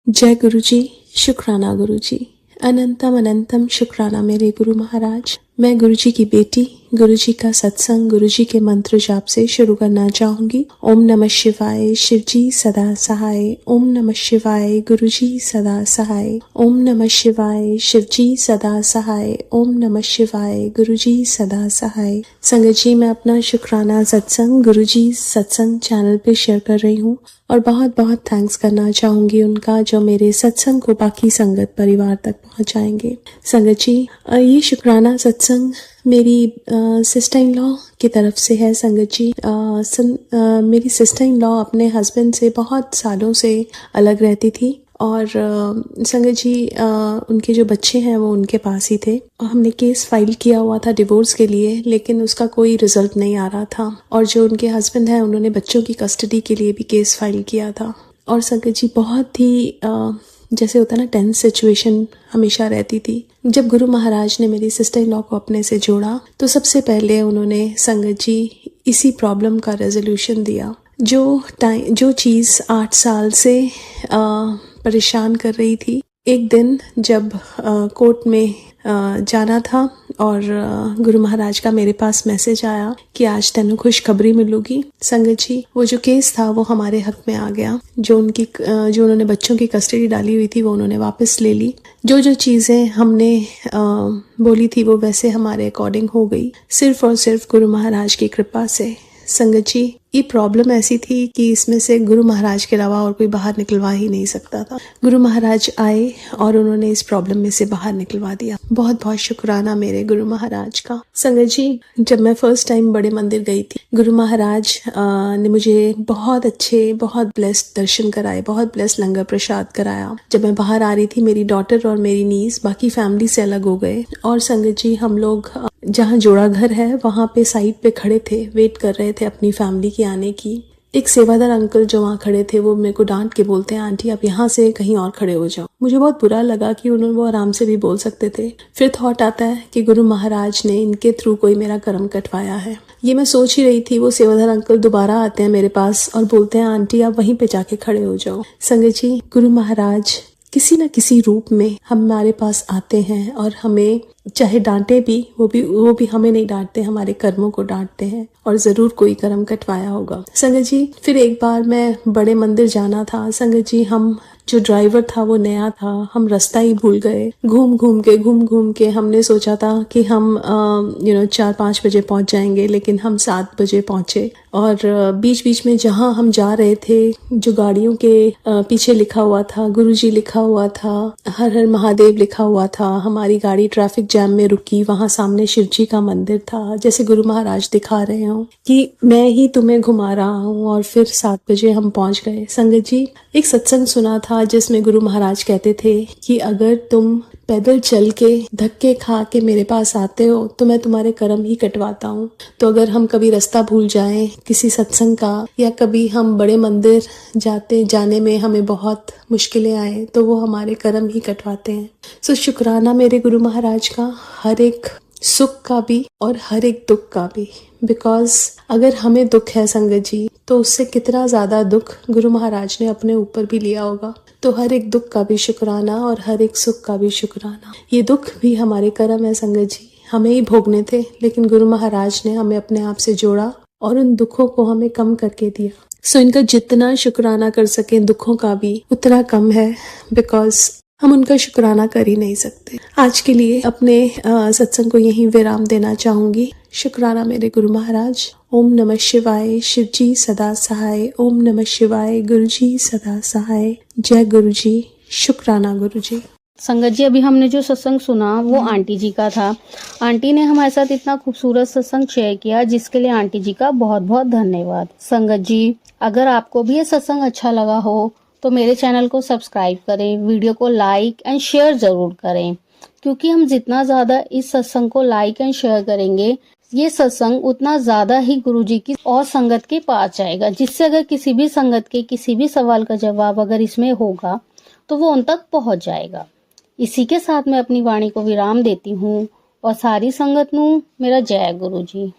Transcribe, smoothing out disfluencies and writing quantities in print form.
जय गुरु जी, शुक्राना गुरु जी, अनंतम अनंतम शुक्राना मेरे गुरु महाराज। मैं गुरु जी की बेटी गुरु जी का सत्संग गुरु जी के मंत्र जाप से शुरू करना चाहूंगी। ओम नमः शिवाय, शिव जी सदा सहाय। ओम नमः शिवाय, गुरु जी सदा सहाय। ओम नमः शिवाय, शिव जी सदा सहाय। ओम नमः शिवाय, गुरु जी सदा सहाय। संगत जी, मैं अपना शुक्राना सत्संग गुरु जी सत्संग चैनल पे शेयर कर रही हूँ और बहुत बहुत थैंक्स करना चाहूंगी उनका, जो मेरे सत्संग को बाकी संगत परिवार तक पहुंचाएंगे। संगत जी, ये शुक्राना सत्संग मेरी सिस्टर इन लॉ की तरफ से है। संगत जी, मेरी सिस्टर इन लॉ अपने हस्बैंड से बहुत सालों से अलग रहती थी और संगत जी, उनके जो बच्चे हैं वो उनके पास ही थे और हमने केस फाइल किया हुआ था डिवोर्स के लिए, लेकिन उसका कोई रिजल्ट नहीं आ रहा था। और जो उनके हस्बैंड हैं उन्होंने बच्चों की कस्टडी के लिए भी केस फाइल किया था। और संगत जी, बहुत ही जैसे होता है ना, टेंस सिचुएशन हमेशा रहती थी। जब गुरु महाराज ने मेरी सिस्टर इन लॉ को अपने से जोड़ा तो सबसे पहले उन्होंने संगत जी इसी प्रॉब्लम का रेजोल्यूशन दिया। जो चीज़ 8 साल से परेशान कर रही थी, एक दिन जब कोर्ट में जाना था और गुरु महाराज का मेरे पास मैसेज आया कि आज तेनू खुशखबरी मिलूगी। संगत जी, वो जो केस था वो हमारे हक में आ गया। जो उन्होंने बच्चों की कस्टडी डाली हुई थी वो उन्होंने वापस ले ली। जो चीज़ें हमने बोली थी वो वैसे हमारे अकॉर्डिंग हो गई, सिर्फ और सिर्फ गुरु महाराज की कृपा से। संगत जी, ये प्रॉब्लम ऐसी थी कि इसमें से गुरु महाराज के अलावा और कोई बाहर निकलवा ही नहीं सकता था। गुरु महाराज आए और उन्होंने इस प्रॉब्लम में से बाहर निकलवा दिया। बहुत बहुत शुक्राना मेरे गुरु महाराज का। संगत जी, जब मैं फर्स्ट टाइम बड़े मंदिर गई थी, गुरु महाराज ने मुझे बहुत अच्छे, बहुत ब्लेस्ड दर्शन कराए, बहुत ब्लेस्ड लंगर प्रसाद कराया। जब मैं बाहर आ रही थी, मेरी डॉटर और मेरी नीस बाकी फैमिली से अलग हो गए और संगत जी, हम लोग जहाँ जोड़ा घर है वहाँ पे साइड पे खड़े थे, वेट कर रहे थे अपनी फैमिली के आने की। एक सेवादार अंकल जो वहाँ खड़े थे वो मेरे को डांट के बोलते हैं, आंटी आप यहाँ से कहीं और खड़े हो जाओ। मुझे बहुत बुरा लगा कि वो आराम से भी बोल सकते थे। फिर थॉट आता है कि गुरु महाराज ने इनके थ्रू कोई मेरा कर्म कटवाया है। ये मैं सोच ही रही थी, वो सेवादार अंकल दोबारा आते हैं मेरे पास और बोलते हैं, आंटी आप वहीं पे जाके खड़े हो जाओ। संगत जी, गुरु महाराज किसी न किसी रूप में हमारे पास आते हैं और हमें चाहे डांटे भी, वो भी हमें नहीं डांटते, हमारे कर्मों को डांटते हैं और जरूर कोई कर्म कटवाया होगा। संगत जी, फिर एक बार मैं बड़े मंदिर जाना था। संगत जी, हम जो ड्राइवर था वो नया था, हम रास्ता ही भूल गए। घूम घूम के हमने सोचा था कि हम 4-5 बजे पहुंच जाएंगे, लेकिन हम 7 बजे पहुंचे। और बीच बीच में जहां हम जा रहे थे, जो गाड़ियों के पीछे लिखा हुआ था गुरुजी लिखा हुआ था, हर हर महादेव लिखा हुआ था, हमारी गाड़ी ट्रैफिक जैम में रुकी। वहां सामने शिव जी का मंदिर था, जैसे गुरु महाराज दिखा रहे हो कि मैं ही तुम्हें घुमा रहा हूँ। और फिर 7 बजे हम पहुंच गए। संगत जी, एक सत्संग सुना था जिसमें गुरु महाराज कहते थे कि अगर तुम पैदल चल के धक्के खा के मेरे पास आते हो तो मैं तुम्हारे कर्म ही कटवाता हूँ। तो अगर हम कभी रास्ता भूल जाएं किसी सत्संग का, या कभी हम बड़े मंदिर जाने में हमें बहुत मुश्किलें आए, तो वो हमारे कर्म ही कटवाते हैं। सो शुक्राना मेरे गुरु महाराज का, हर एक सुख का भी और हर एक दुख का भी। बिकॉज अगर हमें दुख है संगत जी, तो उससे कितना ज्यादा दुख गुरु महाराज ने अपने ऊपर भी लिया होगा। तो हर एक दुख का भी शुक्राना और हर एक सुख का भी शुक्राना। ये दुख भी हमारे कर्म है संगत जी, हमें ही भोगने थे, लेकिन गुरु महाराज ने हमें अपने आप से जोड़ा और उन दुखों को हमें कम करके दिया। सो इनका जितना शुक्राना कर सके दुखों का भी उतना कम है, बिकॉज हम उनका शुक्राना कर ही नहीं सकते। आज के लिए अपने सत्संग को यहीं विराम देना चाहूंगी। शुक्राना मेरे गुरु महाराज। ओम नमः शिवाय, शिव जी सदा सहाय। ओम नमः शिवाय, गुरु जी सदा सहाय। जय गुरु जी, शुक्राना गुरु जी। संगत जी, अभी हमने जो सत्संग सुना वो आंटी जी का था। आंटी ने हमारे साथ इतना खूबसूरत सत्संग शेयर किया, जिसके लिए आंटी जी का बहुत बहुत धन्यवाद। संगत जी, अगर आपको भी ये सत्संग अच्छा लगा हो तो मेरे चैनल को सब्सक्राइब करें, वीडियो को लाइक एंड शेयर जरूर करें, क्योंकि हम जितना ज्यादा इस सत्संग को लाइक एंड शेयर करेंगे, ये सत्संग उतना ज्यादा ही गुरुजी की और संगत के पास जाएगा, जिससे अगर किसी भी संगत के किसी भी सवाल का जवाब अगर इसमें होगा तो वो उन तक पहुंच जाएगा। इसी के साथ मैं अपनी वाणी को विराम देती हूँ और सारी संगत नू मेरा जय गुरु जी।